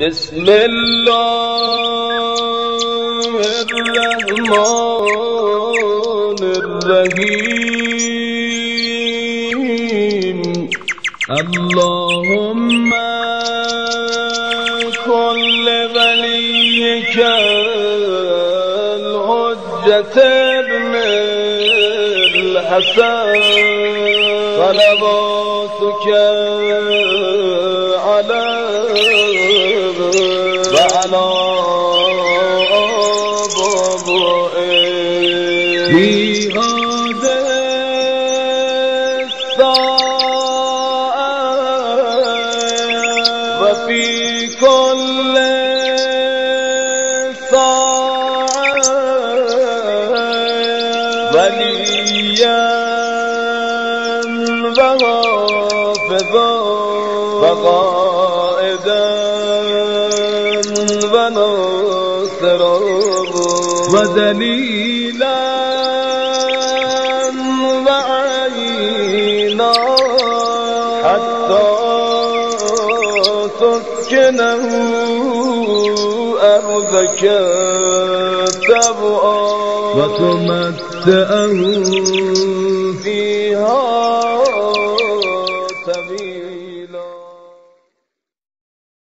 بسم الله الرحمن الرحیم. اللهم كل وليك الحجة ابن الحسن صلواتك عليه وعلى آبائه في هذه الساعة وفي كل ساعة وليا وحافظا وقائدا وناصرا ودليلا وعينا حتى تسكنه أرضك طوعا وتمتعه فيها